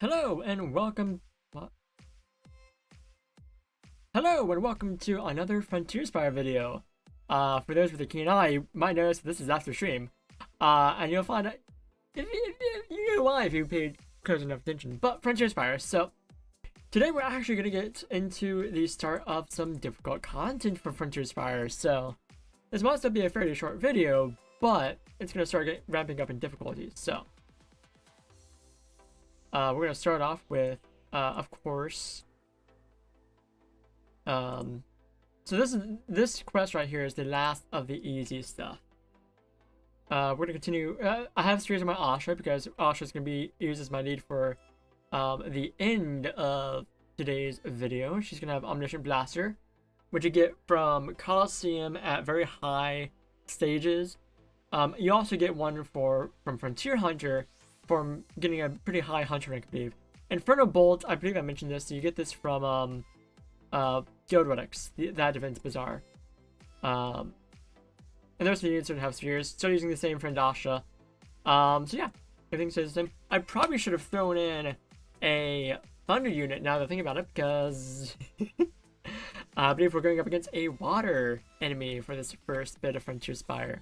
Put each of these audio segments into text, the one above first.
Hello and welcome. What? Hello and welcome to another Frontier Spire video. For those with a keen eye, you might notice this is after stream. And you'll find out if you know why if you paid close enough attention. But Frontier Spire. So today we're actually gonna get into the start of some difficult content for Frontier Spire. So this must be a fairly short video, but it's gonna start ramping up in difficulty. So. We're gonna start off with, of course. So this quest right here is the last of the easy stuff. We're gonna continue. I have series on my Asha because Asha is gonna be used as my lead for the end of today's video. She's gonna have Omniscient Blaster, which you get from Coliseum at very high stages. You also get one from Frontier Hunter. From getting a pretty high hunter rank, I believe. Inferno Bolt, I believe I mentioned this, so you get this from Guild Relics, that Defense Bazaar. And there's the units that have spheres, still using the same for Indasha. So yeah, everything stays the same. I probably should have thrown in a Thunder unit now that I think about it, because I believe we're going up against a water enemy for this first bit of Frontier Spire.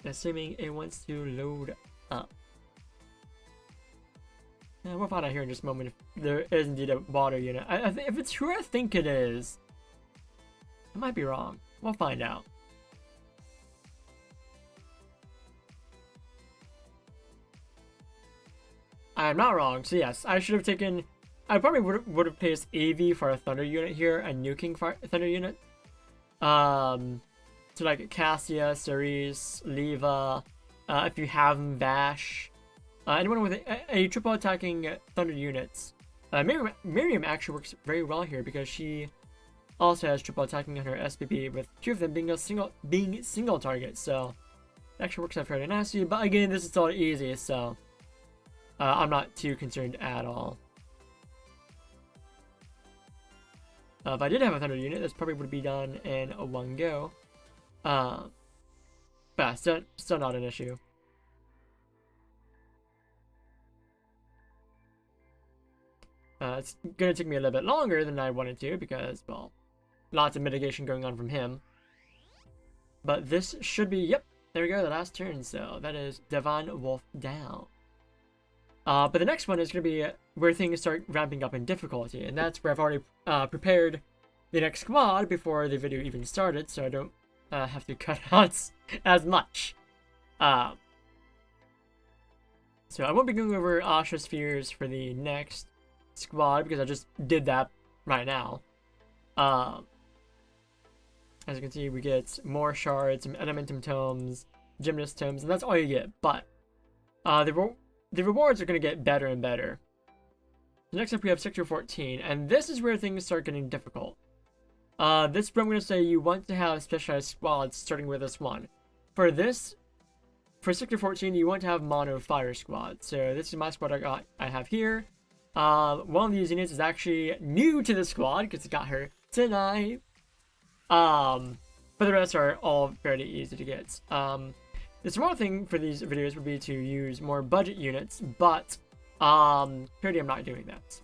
Assuming it wants to load up. Yeah, we'll find out here in just a moment if there is indeed a water unit. If it's who I think it is, I might be wrong. We'll find out. I am not wrong, so yes, I should have taken... I probably would have placed AV for a Thunder unit here, a nuking Thunder unit. So like Cassia, Ceres, Leva, if you have them, Vash, anyone with a triple attacking Thunder units. Miriam actually works very well here because she also has triple attacking on her SPP, with two of them being single targets. So it actually works out fairly nicely. But again, this is still easy, so I'm not too concerned at all. If I did have a Thunder unit, this probably would be done in one go. But still not an issue. It's gonna take me a little bit longer than I wanted to because, well, lots of mitigation going on from him. But this should be, yep, there we go, the last turn. So that is Devon Wolf down. But the next one is gonna be where things start ramping up in difficulty, and that's where I've already prepared the next squad before the video even started, so I don't have to cut out as much. So I won't be going over Asha Spheres for the next squad because I just did that right now. As you can see, we get more shards, some Elementum Tomes, Gymnast Tomes, and that's all you get. But the rewards are going to get better and better. So next up we have Sector 14, and this is where things start getting difficult. This I'm going to say you want to have specialized squads starting with this one. For Sector 14, you want to have mono fire squad. So this is my squad I have here. One of these units is actually new to the squad because it got her tonight. But the rest are all fairly easy to get. The smart thing for these videos would be to use more budget units, but clearly I'm not doing that.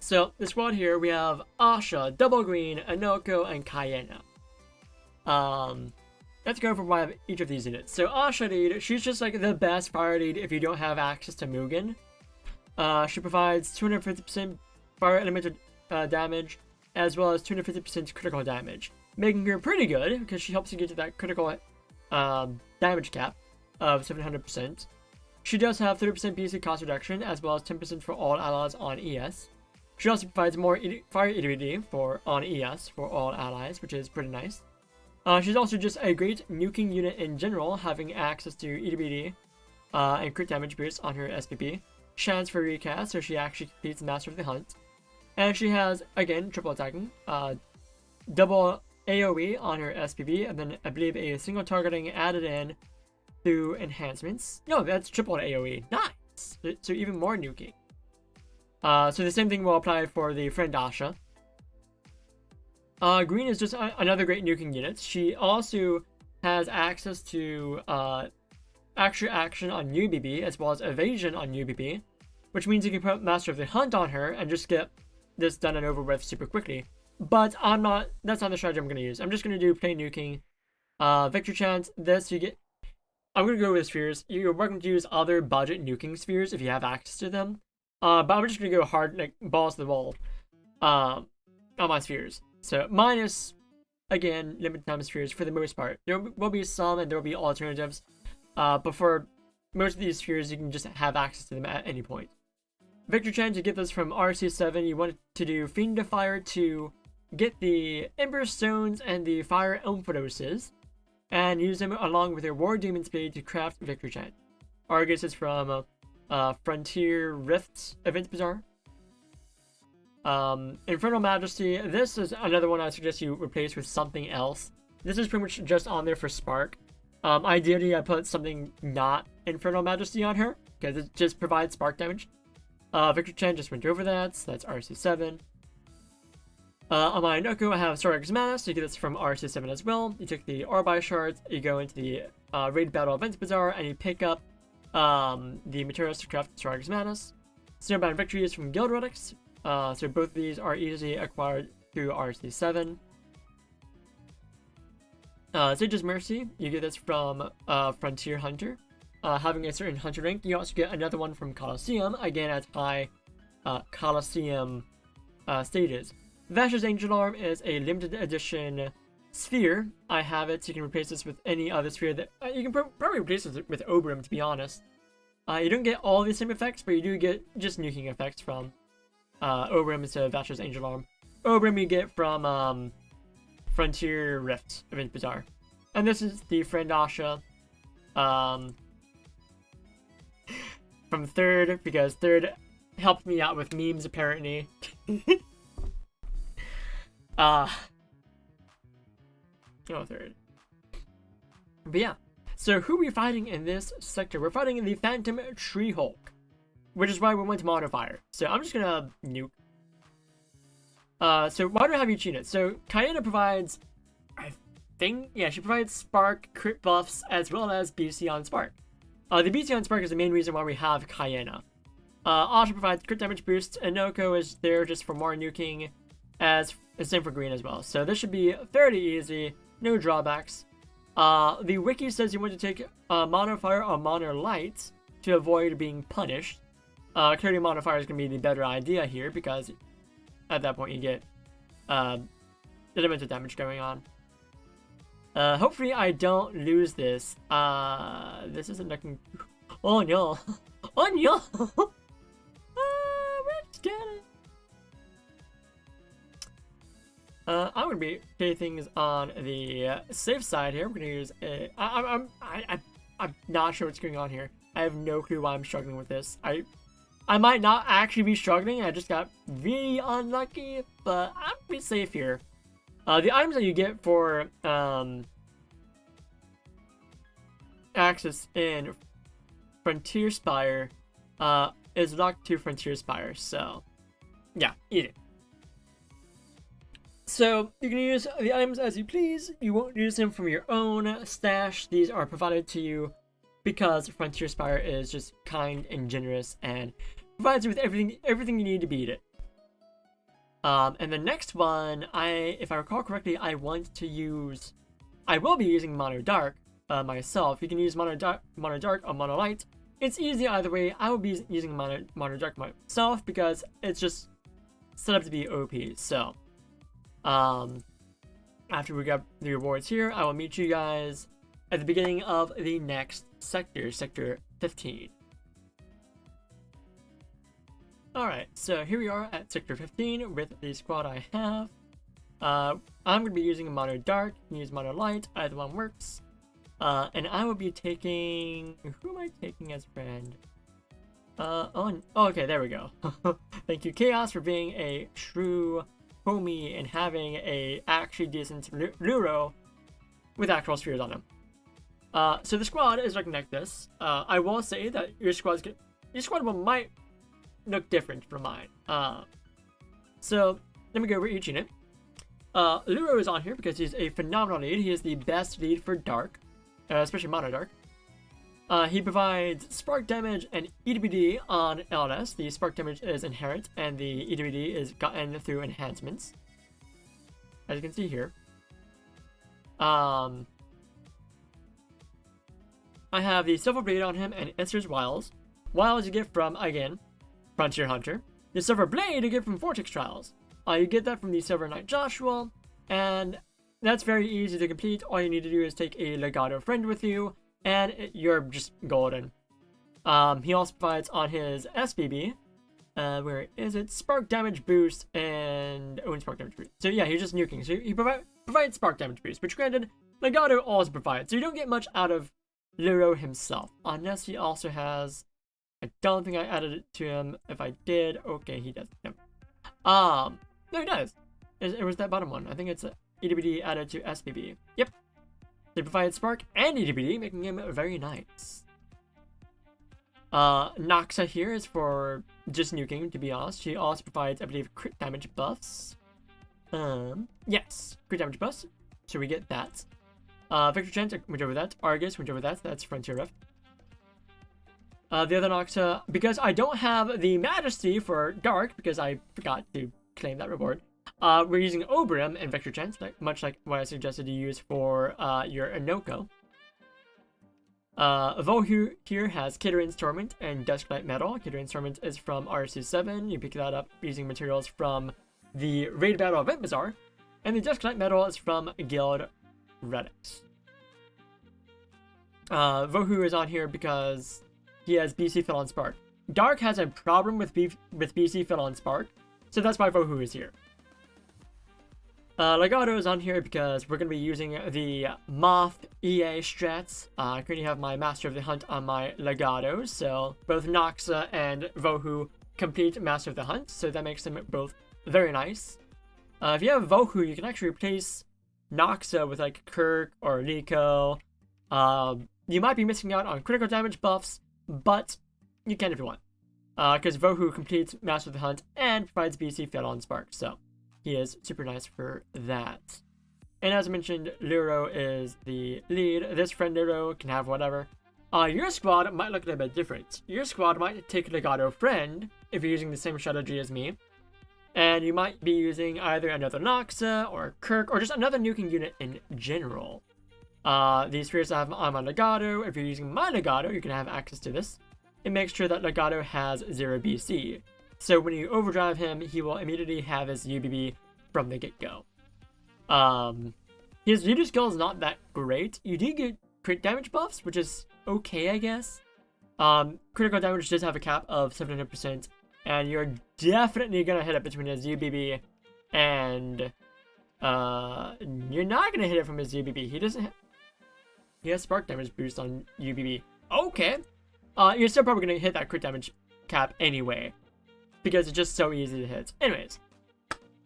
So, the squad here, we have Asha, Double Green, Anoko, and Kayena. Let's go for one of each of these units. So, Asha lead, she's just like the best fire lead if you don't have access to Mugen. She provides 250% fire elemental damage, as well as 250% critical damage, making her pretty good, because she helps you get to that critical damage cap of 700%. She does have 30% BC cost reduction, as well as 10% for all allies on ES. She also provides more fire EDBD on ES for all allies, which is pretty nice. She's also just a great nuking unit in general, having access to EDBD and crit damage boost on her SPP. Chance for recast, so she actually completes Master of the Hunt. And she has, again, triple attacking, double AoE on her SPP, and then I believe a single targeting added in through enhancements. No, that's triple AoE. Nice! So even more nuking. So the same thing will apply for the friend Asha. Green is just another great nuking unit. She also has access to extra action on UBB as well as evasion on UBB, which means you can put Master of the Hunt on her and just get this done and over with super quickly. But that's not the strategy I'm going to use. I'm just going to do plain nuking. Victory chance, this you get. I'm going to go with spheres. You're welcome to use other budget nuking spheres if you have access to them. But I'm just going to go hard, like balls to the wall on my spheres. So minus, again, limited time spheres for the most part. There will be some and there will be alternatives. But for most of these spheres, you can just have access to them at any point. Victory chance, you get this from RC7. You want to do Fiend of Fire to get the Ember Stones and the Fire Omphidoses, and use them along with your War Demon Spade to craft Victory Chant. Argus is from Frontier Rifts Event Bazaar. Infernal Majesty, this is another one I suggest you replace with something else. This is pretty much just on there for Spark. Ideally, I put something not Infernal Majesty on her, because it just provides Spark damage. Victory Chant just went over that, so that's RC7. On my Noko, I have S.A.X Mana, so you get this from RC7 as well. You take the Orbi shards, you go into the Raid Battle Events Bazaar, and you pick up the materials to craft S.A.X Mana. Snowbound Victory is from Guild Relics, so both of these are easily acquired through RC7. Sage's Mercy, you get this from Frontier Hunter. Having a certain Hunter rank, you also get another one from Colosseum, again at high Colosseum stages. Vasher's Angel Arm is a limited edition sphere. I have it, so you can replace this with any other sphere that you can probably replace this with Obram, to be honest. You don't get all the same effects, but you do get just nuking effects from Obram instead of Vasher's Angel Arm. Obram you get from Frontier Rift Event Bazaar. And this is the friend Asha from Third, because Third helped me out with memes apparently. Third. But yeah, so who are we fighting in this sector? We're fighting the Phantom Tree Hulk, which is why we went to modifier. So I'm just gonna nuke. So why do I have you cheat it? So Kayena provides, I think, yeah, she provides Spark crit buffs as well as BC on Spark. The BC on Spark is the main reason why we have Kayena. Asha provides crit damage boosts, and Noko is there just for more nuking, as same for green as well. So this should be fairly easy, no drawbacks. The wiki says you want to take Mono Fire or Mono Light to avoid being punished. Clearly Mono Fire is going to be the better idea here, because at that point you get elemental damage going on. Hopefully I don't lose this. This isn't looking... Oh no! Oh no! We're just gonna... I'm gonna be taking things on the safe side here. We're gonna use a. I'm not sure what's going on here. I have no clue why I'm struggling with this. I might not actually be struggling. I just got really unlucky, but I'm pretty safe here. The items that you get for access in Frontier Spire is locked to Frontier Spire. So yeah, eat it. So you can use the items as you please. You won't use them from your own stash. These are provided to you because Frontier Spire is just kind and generous and provides you with everything you need to beat it. And the next one, if I recall correctly, I will be using Mono Dark myself. You can use Mono Dark or Mono Light. It's easy either way. I will be using Mono Dark myself because it's just set up to be OP. So after we got the rewards here, I will meet you guys at the beginning of the next sector, Sector 15. Alright, so here we are at Sector 15 with the squad I have. I'm going to be using Mono Dark, you can use Mono Light, either one works. And I will be taking... Who am I taking as friend? Okay, there we go. Thank you, Chaos, for being a true homie and having a actually decent Luro with actual spheres on him. So the squad is looking like this. I will say that your squad might look different from mine. So let me go over each unit. Luro is on here because he's a phenomenal lead. He is the best lead for Dark, especially Mono Dark. He provides spark damage and EWD on LS. The spark damage is inherent, and the EWD is gotten through enhancements, as you can see here. I have the Silver Blade on him and Esther's Wiles. Wiles you get from, again, Frontier Hunter. The Silver Blade you get from Vortex Trials. You get that from the Silver Knight Joshua, and that's very easy to complete. All you need to do is take a Legato friend with you, and you're just golden. He also provides on his SBB, where is it? Spark damage boost and spark damage boost. So yeah, he's just nuking. So he provides spark damage boost, which granted, Legato also provides. So you don't get much out of Luro himself, unless he also has. I don't think I added it to him. If I did, okay, he does. No. No, he does. It was that bottom one. I think it's EWD added to SBB. Yep. They provide Spark and EWD, making him very nice. Noxa here is for just nuking, to be honest. She also provides, I believe, crit damage buffs. Yes, crit damage buffs. So we get that. Victor Chance, went over that. Argus, went over that. That's Frontier Rift. The other Noxa, because I don't have the Majesty for Dark, because I forgot to claim that reward, we're using Oberon and Vector Chance, much like what I suggested you use for your Inoko. Vohu here has Kitterin's Torment and Dusklight Metal. Kitterin's Torment is from RC7. You pick that up using materials from the Raid Battle Event Bazaar. And the Dusklight Metal is from Guild Redix. Vohu is on here because he has BC Fill on Spark. Dark has a problem with BC Fill on Spark, so that's why Vohu is here. Legato is on here because we're going to be using the Moth EA strats. I currently have my Master of the Hunt on my Legato, so both Noxa and Vohu complete Master of the Hunt, so that makes them both very nice. If you have Vohu, you can actually replace Noxa with like Kirk or Nico. You might be missing out on critical damage buffs, but you can if you want. Because Vohu completes Master of the Hunt and provides BC Fill on Spark, so he is super nice for that. And as I mentioned, Luro is the lead. This friend Luro can have whatever. Your squad might look a little bit different. Your squad might take a Legato friend if you're using the same strategy as me. And you might be using either another Noxa or Kirk or just another nuking unit in general. These spheres I have on my Legato. If you're using my Legato, you can have access to this. It makes sure that Legato has 0 BC. So when you overdrive him, he will immediately have his UBB from the get-go. His leader skill is not that great. You do get crit damage buffs, which is okay, I guess. Critical damage does have a cap of 700%, and you're definitely gonna hit it between his UBB and you're not gonna hit it from his UBB. He has spark damage boost on UBB. Okay. You're still probably gonna hit that crit damage cap anyway, because it's just so easy to hit. Anyways,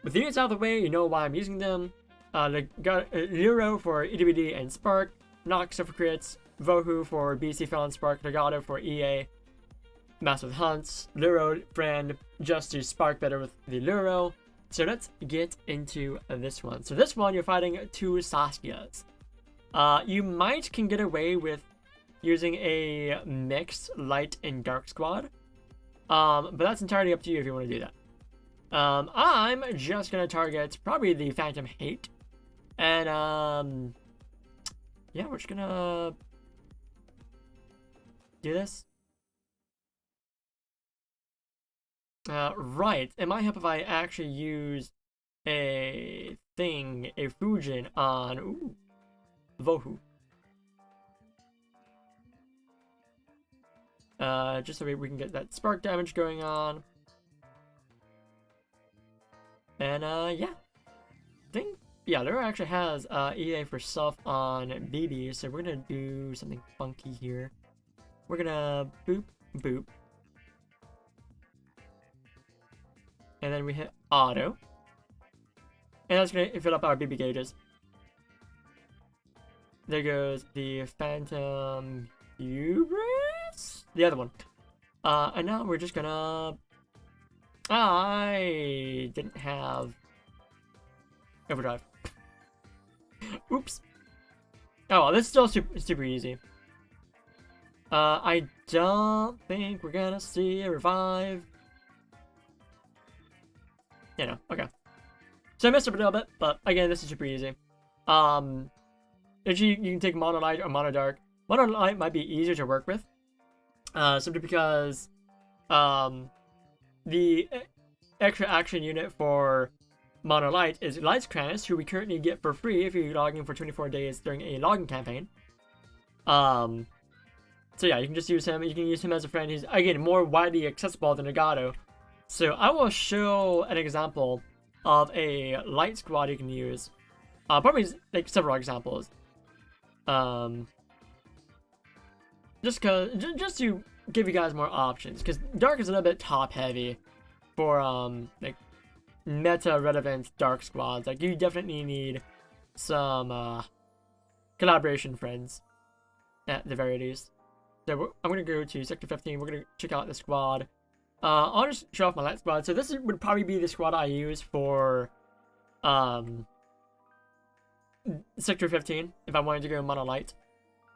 with these out of the way, you know why I'm using them. Luro for EWD and Spark, Noxa for crits, Vohu for BC Fill and Spark, Legato for EA, Massive Hunts, Luro friend just to spark better with the Luro. So let's get into this one. So this one, you're fighting 2 Saskias. You can get away with using a mixed light and dark squad. But that's entirely up to you if you want to do that. I'm just gonna target probably the Phantom Hate. And yeah, we're just gonna do this. Right, it might help if I actually use a Fujin on Vohu. Just so we can get that spark damage going on. And yeah, Luro actually has EA for self on BB, so we're gonna do something funky here. We're gonna boop boop, and then we hit auto, and that's gonna fill up our BB gauges. There goes the Phantom Hubris, the other one. And now we're just gonna. I didn't have Overdrive. Oops. Oh well, this is still super easy. I don't think we're gonna see a revive. You know, okay. So I messed up a little bit, but again, this is super easy. Actually, you can take Mono Light or Mono Dark. Mono Light might be easier to work with, simply because the extra action unit for Mono Light is Lights Kranus, who we currently get for free if you log in for 24 days during a login campaign. So yeah, you can just use him. You can use him as a friend. He's, again, more widely accessible than Nagato. So I will show an example of a light squad you can use. Probably like several examples. Just to give you guys more options, because Dark is a little bit top heavy for like meta relevant Dark squads. Like you definitely need some collaboration friends at the very least. So I'm gonna go to Sector 15. We're gonna check out the squad. I'll just show off my light squad. So this would probably be the squad I use for Sector 15 if I wanted to go Mono Light.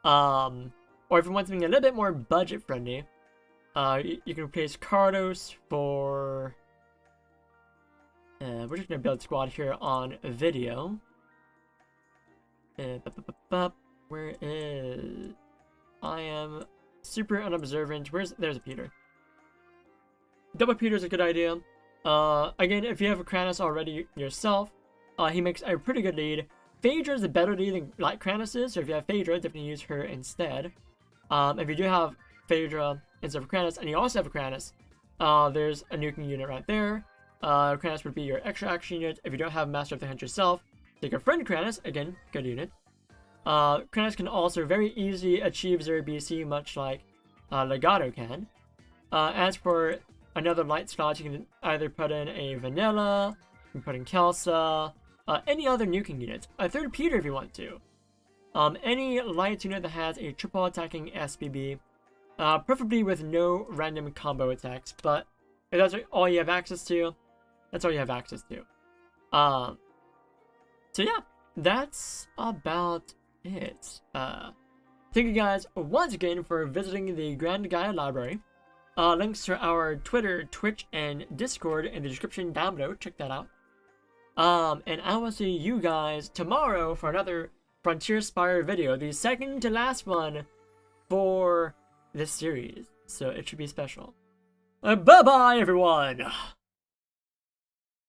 Or if you want something a little bit more budget friendly, you can replace Cardos for. We're just gonna build squad here on video. Where is? I am super unobservant. There's a Peter. Double Peter is a good idea. Again, if you have a Kranus already yourself, he makes a pretty good lead. Phaedra is a better lead than Light Kranus is, so if you have Phaedra, definitely use her instead. If you do have Phaedra instead of Kranus, and you also have a Kranus, there's a nuking unit right there. Kranus would be your extra action unit. If you don't have Master of the Hunt yourself, take a friend Kranus, again, good unit. Kranus can also very easily achieve 0 BC, much like Legato can. As for another light slot, you can either put in a Vanilla, you can put in Kelsa, any other nuking unit. A third Peter if you want to. Any light unit that has a triple attacking SBB, preferably with no random combo attacks, but if that's all you have access to, that's all you have access to. So yeah, that's about it. Thank you guys once again for visiting the Grand Gaia Library. Links to our Twitter, Twitch, and Discord in the description down below. Check that out. And I will see you guys tomorrow for another Frontier Spire video, the second to last one for this series. So it should be special. Bye-bye, everyone!